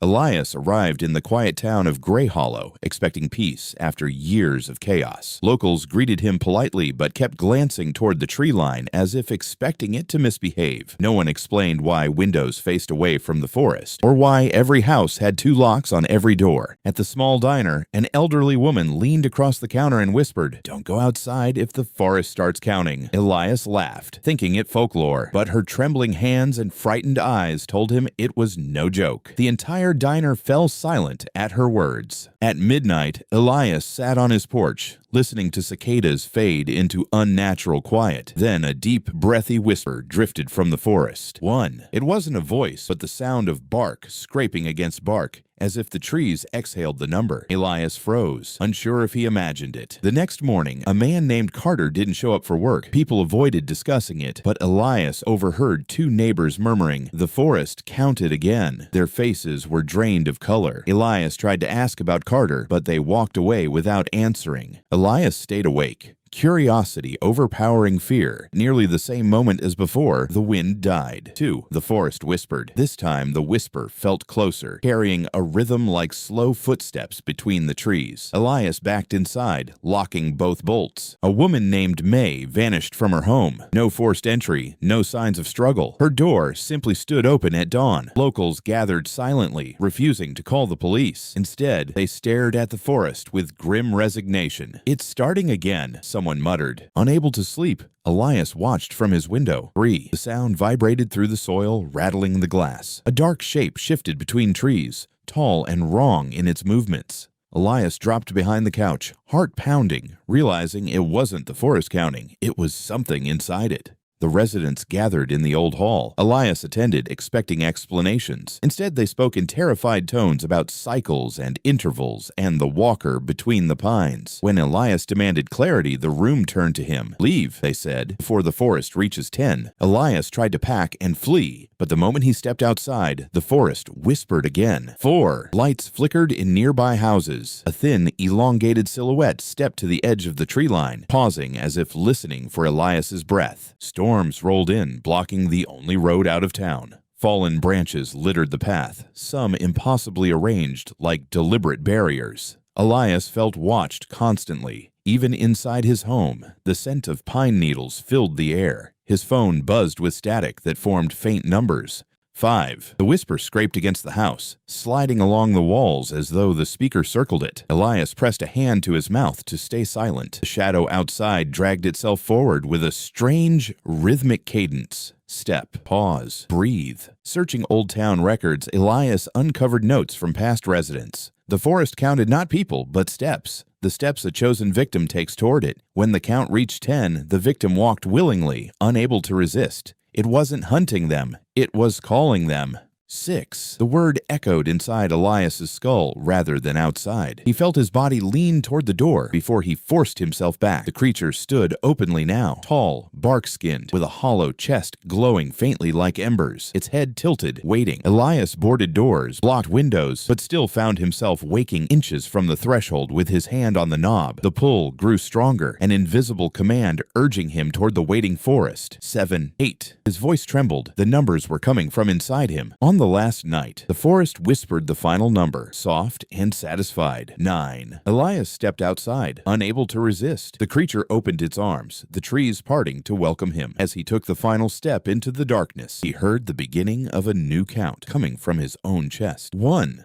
Elias arrived in the quiet town of Gray Hollow, expecting peace after years of chaos. Locals greeted him politely but kept glancing toward the tree line as if expecting it to misbehave. No one explained why windows faced away from the forest, or why every house had 2 locks on every door. At the small diner, an elderly woman leaned across the counter and whispered, "Don't go outside if the forest starts counting." Elias laughed, thinking it folklore, but her trembling hands and frightened eyes told him it was no joke. The entire diner fell silent at her words. At midnight, Elias sat on his porch, listening to cicadas fade into unnatural quiet. Then a deep, breathy whisper drifted from the forest. 1. It wasn't a voice, but the sound of bark scraping against bark, as if the trees exhaled the number. Elias froze, unsure if he imagined it. The next morning, a man named Carter didn't show up for work. People avoided discussing it, but Elias overheard 2 neighbors murmuring, "The forest counted again." Their faces were drained of color. Elias tried to ask about Carter, but they walked away without answering. Elias stayed awake, curiosity overpowering fear. Nearly the same moment as before, the wind died. 2. The forest whispered. This time, the whisper felt closer, carrying a rhythm like slow footsteps between the trees. Elias backed inside, locking both bolts. A woman named May vanished from her home. No forced entry, no signs of struggle. Her door simply stood open at dawn. Locals gathered silently, refusing to call the police. Instead, they stared at the forest with grim resignation. "It's starting again," someone muttered. Unable to sleep, Elias watched from his window. 3. The sound vibrated through the soil, rattling the glass. A dark shape shifted between trees, tall and wrong in its movements. Elias dropped behind the couch, heart pounding, realizing it wasn't the forest counting, it was something inside it. The residents gathered in the old hall. Elias attended, expecting explanations. Instead, they spoke in terrified tones about cycles and intervals and the walker between the pines. When Elias demanded clarity, the room turned to him. "Leave," they said, "before the forest reaches 10. Elias tried to pack and flee, but the moment he stepped outside, the forest whispered again. 4. Lights flickered in nearby houses. A thin, elongated silhouette stepped to the edge of the tree line, pausing as if listening for Elias's breath. Storms rolled in, blocking the only road out of town. Fallen branches littered the path, some impossibly arranged like deliberate barriers. Elias felt watched constantly. Even inside his home, the scent of pine needles filled the air. His phone buzzed with static that formed faint numbers. 5. The whisper scraped against the house, sliding along the walls as though the speaker circled it. Elias pressed a hand to his mouth to stay silent. The shadow outside dragged itself forward with a strange, rhythmic cadence. Step, pause, breathe. Searching old town records, Elias uncovered notes from past residents. The forest counted not people, but steps. The steps a chosen victim takes toward it. When the count reached 10, the victim walked willingly, unable to resist. It wasn't hunting them, it was calling them. 6. The word echoed inside Elias's skull rather than outside. He felt his body lean toward the door before he forced himself back. The creature stood openly now, tall, bark-skinned, with a hollow chest glowing faintly like embers, its head tilted, waiting. Elias boarded doors, blocked windows, but still found himself waking inches from the threshold with his hand on the knob. The pull grew stronger, an invisible command urging him toward the waiting forest. 7. 8. His voice trembled. The numbers were coming from inside him. On the last night, the forest whispered the final number, soft and satisfied. 9. Elias stepped outside, unable to resist. The creature opened its arms, the trees parting to welcome him. As he took the final step into the darkness, he heard the beginning of a new count coming from his own chest. 1.